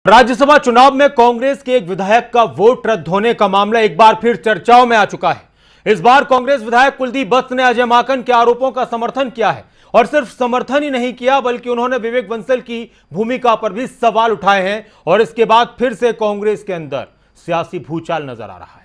राज्यसभा चुनाव में कांग्रेस के एक विधायक का वोट रद्द होने का मामला एक बार फिर चर्चाओं में आ चुका है। इस बार कांग्रेस विधायक कुलदीप वत्स ने अजय माकन के आरोपों का समर्थन किया है और सिर्फ समर्थन ही नहीं किया बल्कि उन्होंने विवेक बंसल की भूमिका पर भी सवाल उठाए हैं और इसके बाद फिर से कांग्रेस के अंदर सियासी भूचाल नजर आ रहा है।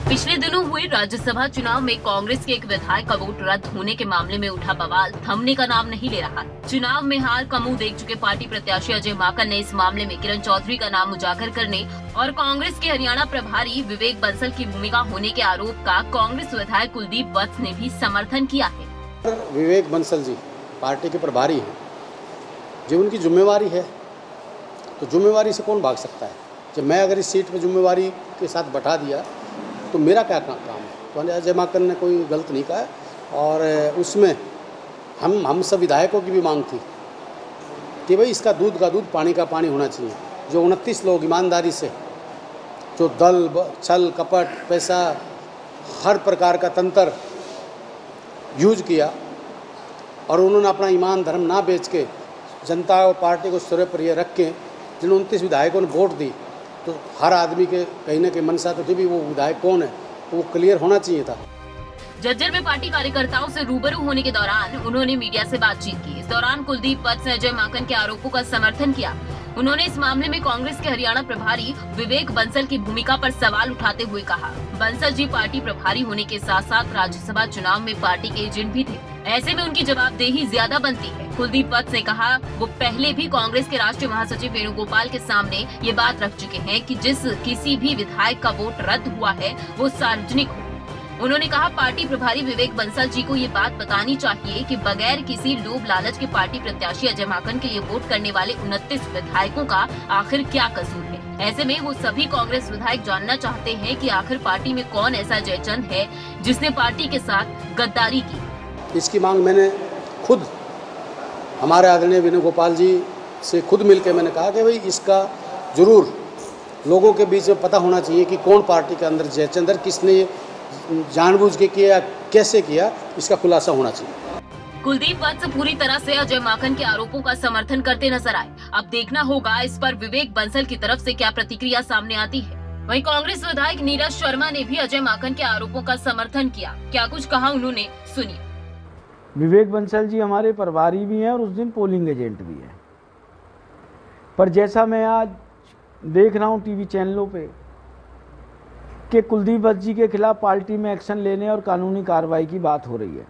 पिछले दिनों हुए राज्यसभा चुनाव में कांग्रेस के एक विधायक का वोट रद्द होने के मामले में उठा बवाल थमने का नाम नहीं ले रहा। चुनाव में हार का मुंह देख चुके पार्टी प्रत्याशी अजय माकन ने इस मामले में किरण चौधरी का नाम उजागर करने और कांग्रेस के हरियाणा प्रभारी विवेक बंसल की भूमिका होने के आरोप का कांग्रेस विधायक कुलदीप वत्स ने भी समर्थन किया है। विवेक बंसल जी पार्टी के प्रभारी हैं, जो उनकी जिम्मेवारी है, तो जिम्मेवारी से कौन भाग सकता है। जब मैं अगर इस सीट पर जिम्मेवारी के साथ बैठा दिया तो मेरा क्या काम है। तो अजय माकन ने कोई गलत नहीं कहा और उसमें हम सब विधायकों की भी मांग थी कि भाई इसका दूध का दूध पानी का पानी होना चाहिए। जो 29 लोग ईमानदारी से जो दल छल कपट पैसा हर प्रकार का तंत्र यूज किया और उन्होंने अपना ईमान धर्म ना बेच के जनता और पार्टी को सिरे पर ये रख के जिन 29 विधायकों ने वोट दी, तो हर आदमी के कहीं ना कहीं मनसा तो थी भी वो विधायक कौन है, तो वो क्लियर होना चाहिए था। जज्जर में पार्टी कार्यकर्ताओं से रूबरू होने के दौरान उन्होंने मीडिया से बातचीत की। इस दौरान कुलदीप वत्स ने अजय माकन के आरोपों का समर्थन किया। उन्होंने इस मामले में कांग्रेस के हरियाणा प्रभारी विवेक बंसल की भूमिका पर सवाल उठाते हुए कहा, बंसल जी पार्टी प्रभारी होने के साथ साथ राज्यसभा चुनाव में पार्टी के एजेंट भी थे, ऐसे में उनकी जवाबदेही ज्यादा बनती है। कुलदीप वत्स ने कहा वो पहले भी कांग्रेस के राष्ट्रीय महासचिव वेणुगोपाल के सामने ये बात रख चुके हैं कि जिस किसी भी विधायक का वोट रद्द हुआ है वो सार्वजनिक हो। उन्होंने कहा पार्टी प्रभारी विवेक बंसल जी को ये बात बतानी चाहिए कि बगैर किसी लोभ लालच के पार्टी प्रत्याशी अजय माकन के लिए वोट करने वाले 29 विधायकों का आखिर क्या कसूर है। ऐसे में वो सभी कांग्रेस विधायक जानना चाहते हैं कि आखिर पार्टी में कौन ऐसा जयचंद है जिसने पार्टी के साथ गद्दारी की। इसकी मांग मैंने खुद हमारे आदरणीय वेणुगोपाल जी से खुद मिलकर मैंने कहा कि भाई इसका जरूर लोगों के बीच में पता होना चाहिए कि कौन पार्टी के अंदर जयचंद है, किसने जानबूझ के किया, कैसे किया, इसका खुलासा होना चाहिए। कुलदीप वत्स पूरी तरह से अजय माकन के आरोपों का समर्थन करते नजर आए। अब देखना होगा इस पर विवेक बंसल की तरफ से क्या प्रतिक्रिया सामने आती है। वहीं कांग्रेस विधायक नीरज शर्मा ने भी अजय माकन के आरोपों का समर्थन किया। क्या कुछ कहा उन्होंने, सुनिए। विवेक बंसल जी हमारे प्रभारी भी हैं और उस दिन पोलिंग एजेंट भी हैं, पर जैसा मैं आज देख रहा हूं टीवी चैनलों पे कि कुलदीप वत्स जी के खिलाफ पार्टी में एक्शन लेने और कानूनी कार्रवाई की बात हो रही है।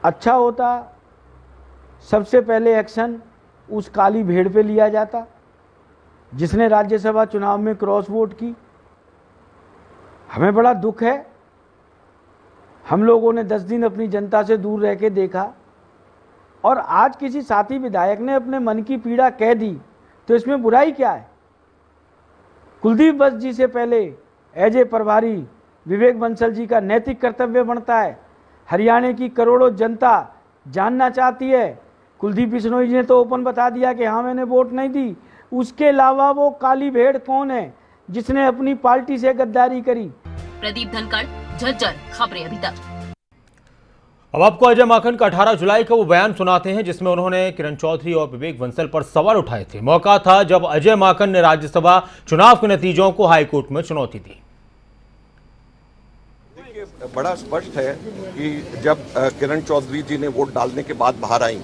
अच्छा होता सबसे पहले एक्शन उस काली भेड़ पे लिया जाता जिसने राज्यसभा चुनाव में क्रॉस वोट की। हमें बड़ा दुख है, हम लोगों ने 10 दिन अपनी जनता से दूर रह के देखा और आज किसी साथी विधायक ने अपने मन की पीड़ा कह दी, तो इसमें बुराई क्या है। कुलदीप वत्स जी से पहले एज ए प्रभारी विवेक बंसल जी का नैतिक कर्तव्य बनता है। हरियाणा की करोड़ों जनता जानना चाहती है। कुलदीप बिश्नोई जी ने तो ओपन बता दिया कि हाँ मैंने वोट नहीं दी। उसके अलावा वो काली भेड़ कौन है जिसने अपनी पार्टी से गद्दारी करी। प्रदीप धनखड़, झज्जर, खबरें अभी तक। अब आपको अजय माकन का 18 जुलाई का वो बयान सुनाते हैं जिसमें उन्होंने किरण चौधरी और विवेक बंसल पर सवाल उठाए थे। मौका था जब अजय माकन ने राज्यसभा चुनाव के नतीजों को हाईकोर्ट में चुनौती दी। देखिए, बड़ा स्पष्ट है कि जब किरण चौधरी जी ने वोट डालने के बाद बाहर आई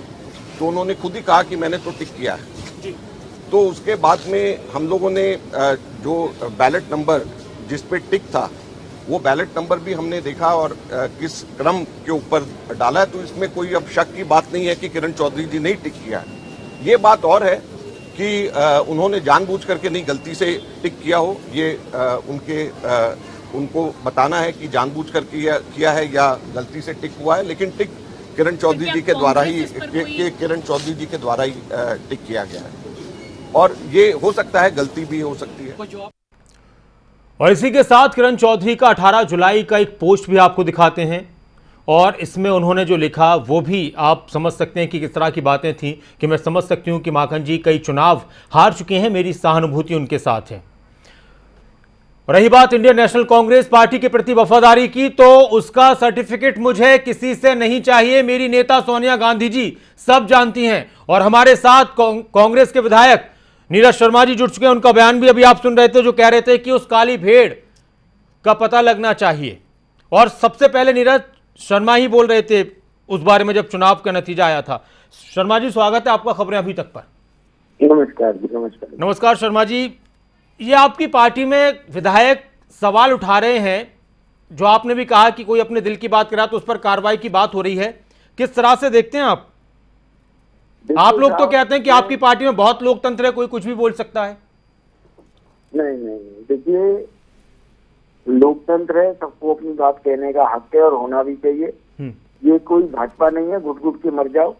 तो उन्होंने खुद ही कहा कि मैंने तो टिक किया है। तो उसके बाद में हम लोगों ने जो बैलेट नंबर जिस पे टिक था वो बैलेट नंबर भी हमने देखा और किस क्रम के ऊपर डाला है, तो इसमें कोई अब शक की बात नहीं है कि किरण चौधरी जी ने टिक किया है। ये बात और है कि उन्होंने जानबूझ करके नहीं गलती से टिक किया हो, ये उनको बताना है कि जानबूझ कर किया है या गलती से टिक हुआ है, लेकिन टिक किरण चौधरी जी के द्वारा ही टिक किया गया है और ये हो सकता है गलती भी हो सकती है। और इसी के साथ किरण चौधरी का 18 जुलाई का एक पोस्ट भी आपको दिखाते हैं और इसमें उन्होंने जो लिखा वो भी आप समझ सकते हैं कि किस तरह की बातें थी कि मैं समझ सकती हूं कि माकन जी कई चुनाव हार चुके हैं, मेरी सहानुभूति उनके साथ है। रही बात इंडियन नेशनल कांग्रेस पार्टी के प्रति वफादारी की, तो उसका सर्टिफिकेट मुझे किसी से नहीं चाहिए। मेरी नेता सोनिया गांधी जी सब जानती हैं और हमारे साथ कांग्रेस के विधायक नीरज शर्मा जी जुड़ चुके हैं। उनका बयान भी अभी आप सुन रहे थे, जो कह रहे थे कि उस काली भेड़ का पता लगना चाहिए। और सबसे पहले नीरज शर्मा ही बोल रहे थे उस बारे में जब चुनाव का नतीजा आया था। शर्मा जी, स्वागत है आपका खबरें अभी तक पर। नमस्कार जी। नमस्कार। नमस्कार शर्मा जी, ये आपकी पार्टी में विधायक सवाल उठा रहे हैं, जो आपने भी कहा कि कोई अपने दिल की बात करा तो उस पर कार्रवाई की बात हो रही है। किस तरह से देखते हैं आप? आप लोग तो कहते हैं कि आपकी पार्टी में बहुत लोकतंत्र है, कोई कुछ भी बोल सकता है। नहीं, देखिए, लोकतंत्र है, सबको अपनी बात कहने का हक है और होना भी चाहिए। ये कोई भाजपा नहीं है घुट घुट के मर जाओ।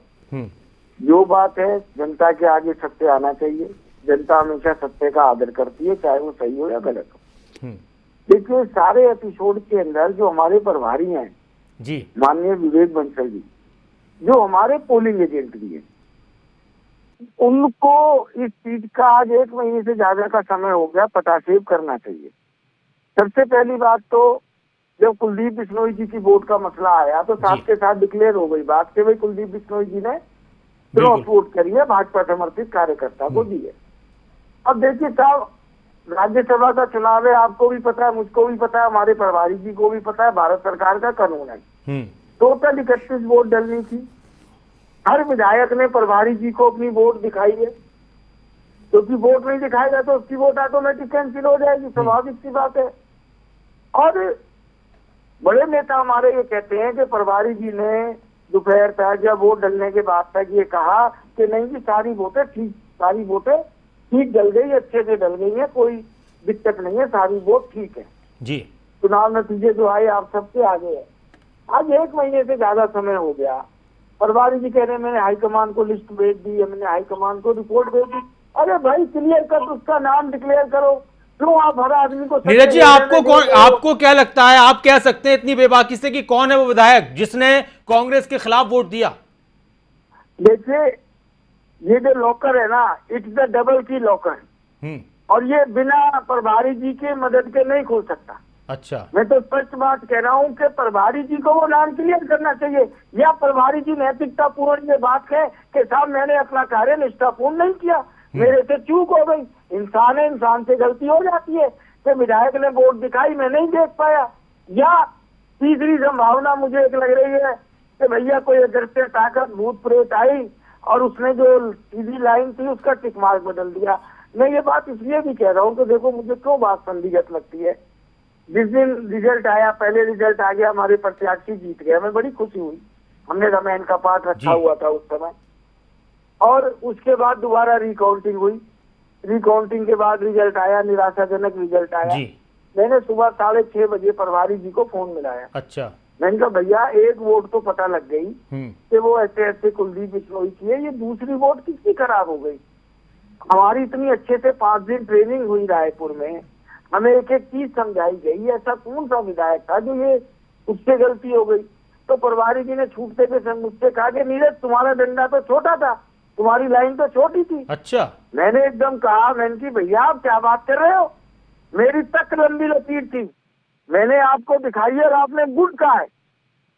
जो बात है जनता के आगे सत्य आना चाहिए। जनता हमेशा सत्य का आदर करती है, चाहे वो सही हो या गलत हो। देखिए, सारे एपिसोड के अंदर जो हमारे प्रभारी हैं जी, माननीय विवेक बंसल जी, जो हमारे पोलिंग एजेंट भी है, उनको इस चीज का आज 1 महीने से ज्यादा का समय हो गया पटासेब करना चाहिए। सबसे पहली बात तो जब कुलदीप बिश्नोई जी की वोट का मसला आया तो साथ के साथ डिक्लेयर हो गई बात कि भाई कुलदीप बिश्नोई जी ने क्रॉस वोट करी है, भाजपा समर्थित कार्यकर्ता को दी है। अब देखिए साहब, राज्यसभा का चुनाव है, आपको भी पता है, मुझको भी पता है, हमारे प्रभारी जी को भी पता है, भारत सरकार का कानून है। टोटल 31 वोट डलनी थी। हर विधायक ने प्रभारी जी को अपनी वोट दिखाई है, क्योंकि वोट नहीं दिखाएगा तो उसकी वोट ऑटोमेटिक कैंसिल हो जाएगी, स्वाभाविक सी बात है। और बड़े नेता हमारे ये कहते हैं कि प्रभारी जी ने दोपहर तक या वोट डलने के बाद तक ये कहा कि नहीं जी सारी वोटें ठीक डल गई, अच्छे से डल गई है, कोई दिक्कत नहीं है, सारी वोट ठीक है जी। चुनाव नतीजे जो आए आप सबके आगे है। आज 1 महीने से ज्यादा समय हो गया, प्रभारी जी कह रहे हैं मैंने हाईकमान को लिस्ट भेज दी, मैंने हाईकमान को रिपोर्ट भेज दी। अरे भाई क्लियर कर, उसका नाम डिक्लेयर करो, क्यों आप हर आदमी को? नीरज जी, आपको क्या लगता है, आप कह सकते हैं इतनी बेबाकी से कि कौन है वो विधायक जिसने कांग्रेस के खिलाफ वोट दिया? देखिए, ये जो लॉकर है ना, इट्स द डबल की लॉकर, और ये बिना प्रभारी जी के मदद के नहीं खुल सकता। अच्छा, मैं तो स्पष्ट बात कह रहा हूँ कि प्रभारी जी को वो नाम क्लियर करना चाहिए, या प्रभारी जी नैतिकता पूर्ण ये बात कहे कि साहब मैंने अपना कार्य निष्ठापूर्ण नहीं किया, मेरे से चूक हो गई। इंसान है, इंसान से गलती हो जाती है कि विधायक ने वोट दिखाई, मैं नहीं देख पाया। या तीसरी संभावना मुझे एक लग रही है कि भैया कोई अदृश्य ताकत भूत प्रेत आई और उसने जो सीधी लाइन थी उसका टिक मार्क बदल दिया। मैं ये बात इसलिए भी कह रहा हूँ कि देखो मुझे क्यों बात संदिग्ध लगती है। जिस दिन रिजल्ट आया, पहले रिजल्ट आ गया, हमारे प्रत्याशी जीत गया, मैं बड़ी खुशी हुई। हमने रामायण का पाठ रखा हुआ था उस समय, और उसके बाद दोबारा रिकाउंटिंग हुई। रिकाउंटिंग के बाद रिजल्ट आया, निराशाजनक रिजल्ट आया। मैंने सुबह 6:30 बजे प्रभारी जी को फोन मिलाया। अच्छा, मैंने कहा भैया एक वोट तो पता लग गई कि वो ऐसे ऐसे कुलदीप बिश्नोई की है, ये दूसरी वोट किसकी खराब हो गई? हमारी इतनी अच्छे से 5 दिन ट्रेनिंग हुई रायपुर में, हमें एक एक चीज समझाई गई, ऐसा कौन सा विधायक था जो ये उससे गलती हो गई? तो प्रभारी जी ने छूटते के मुझसे कहा कि नीरज तुम्हारा डंडा तो छोटा था, तुम्हारी लाइन तो छोटी थी। अच्छा, मैंने एकदम कहा, मैंने की भैया आप क्या बात कर रहे हो, मेरी तक लंबी लकीर थी, मैंने आपको दिखाई है और आपने गुड कहा है,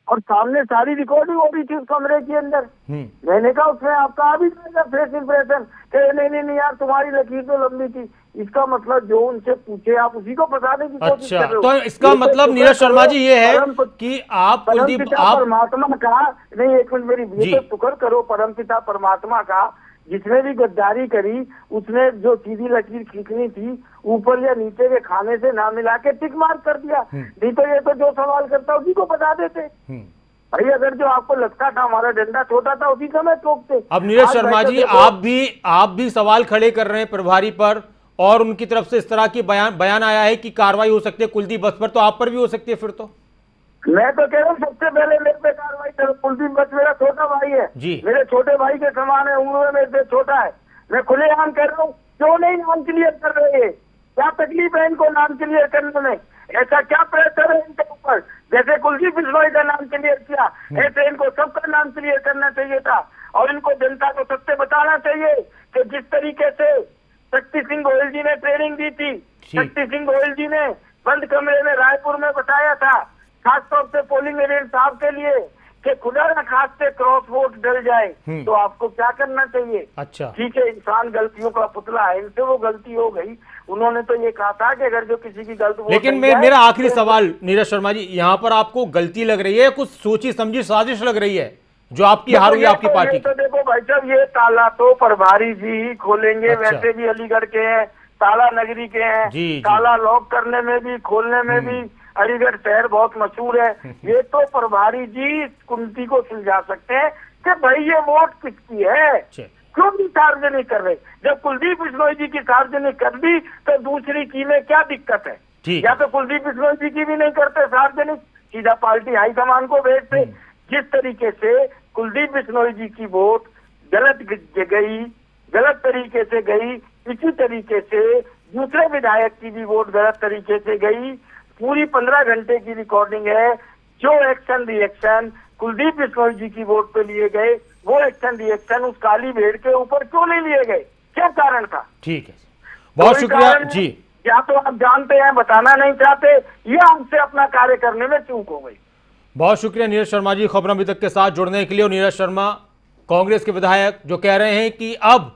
और सामने सारी रिकॉर्डिंग हो रही थी उस कमरे के अंदर। मैंने कहा उसमें आपका अभी फ्रेश इंप्रेशन नहीं यार तुम्हारी लकीर तो लंबी थी। इसका मतलब जो उनसे पूछे आप उसी को बताने की कोशिश कर रहे हो। तो इसका मतलब नीरज शर्मा जी ये है कि आप परमात्मा का नहीं, एक मिनट मेरी तो शुक्र करो, परमपिता परमात्मा का जिसने भी गद्दारी करी उसने जो सीधी लकीर खींचनी थी ऊपर या नीचे के खाने से ना मिला के टिक मार्क कर दिया। नहीं तो ये तो जो सवाल करता उसी को बता देते। भाई अगर जो आपको लगता था हमारा डंडा छोटा था उसी समय ठोकते। अब नीरज शर्मा जी आप भी सवाल खड़े कर रहे हैं प्रभारी पर, और उनकी तरफ से इस तरह की बयान आया है कि कार्रवाई हो सकती है कुलदीप बत्स पर, तो आप पर भी हो सकती है फिर तो? मैं तो कह रहा हूँ सबसे पहले मेरे पे कार्रवाई करो। कुलदीप बत्स मेरा छोटा भाई है जी, मेरे छोटे भाई के समान है, उम्र में मेरे से छोटा है। मैं खुलेआम कह रहा हूँ, क्यों नहीं नाम क्लियर कर रहे हैं? क्या तकलीफ है इनको नाम क्लियर करने में? ऐसा क्या प्रेशर है इनके ऊपर? जैसे कुलदीप बिश्नोई का नाम क्लियर किया, ऐसे इनको सबका नाम क्लियर करना चाहिए था, और इनको जनता को सत्य बताना चाहिए कि जिस तरीके से शक्ति सिंह गोयल जी ने ट्रेनिंग दी थी, शक्ति सिंह गोयल जी ने बंद कमरे में रायपुर में बताया था, खासतौर से पोलिंग एजेंट साहब के लिए, कि खुदा न खास्ते क्रॉस वोट डल जाए तो आपको क्या करना चाहिए। अच्छा, ठीक है, इंसान गलतियों का पुतला है, इनसे वो गलती हो गई। उन्होंने तो ये कहा था कि अगर जो किसी की गलत वोट लेकिन मेरा आखिरी सवाल नीरज शर्मा जी, यहाँ पर आपको गलती लग रही है, कुछ सोची समझी साजिश लग रही है जो आपकी हार हुई आपकी पार्टी की? तो देखो भाई साहब, ये ताला तो प्रभारी जी ही खोलेंगे। अच्छा। वैसे भी अलीगढ़ के हैं, ताला नगरी के हैं, जी। ताला लॉक करने में भी, खोलने में भी अलीगढ़ शहर बहुत मशहूर है। ये तो प्रभारी जी कुंती को सुलझा सकते हैं कि भाई ये वोट किसकी है, क्यों नहीं सार्वजनिक कर रहे। जब कुलदीप बिश्नोई जी की सार्वजनिक कर दी तो दूसरी की में क्या दिक्कत है? या तो कुलदीप बिश्नोई जी की भी नहीं करते सार्वजनिक, सीधा पार्टी हाईकमान को भेजते। जिस तरीके से कुलदीप बिश्नोई जी की वोट गलत गई, गलत तरीके से गई, इसी तरीके से दूसरे विधायक की भी वोट गलत तरीके से गई। पूरी 15 घंटे की रिकॉर्डिंग है। जो एक्शन रिएक्शन कुलदीप बिश्नोई जी की वोट पे लिए गए, वो एक्शन रिएक्शन उस काली भेड़ के ऊपर क्यों नहीं लिए गए? क्या कारण था? ठीक है, बहुत शुक्रिया जी। या तो आप जानते हैं, बताना नहीं चाहते, या हमसे अपना कार्य करने में चूक हो गई। बहुत शुक्रिया नीरज शर्मा जी खबरों अभी तक के साथ जुड़ने के लिए। और नीरज शर्मा कांग्रेस के विधायक जो कह रहे हैं कि अब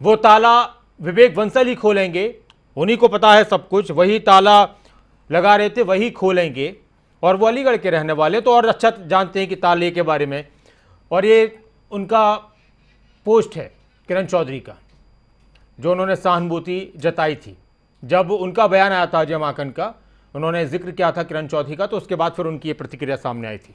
वो ताला विवेक बंसल ही खोलेंगे, उन्हीं को पता है सब कुछ, वही ताला लगा रहे थे वही खोलेंगे, और वो अलीगढ़ के रहने वाले तो और अच्छा जानते हैं कि ताले के बारे में। और ये उनका पोस्ट है किरण चौधरी का, जो उन्होंने सहानुभूति जताई थी जब उनका बयान आया था अजय माकन का, उन्होंने जिक्र किया था किरण चौधरी का, तो उसके बाद फिर उनकी ये प्रतिक्रिया सामने आई थी।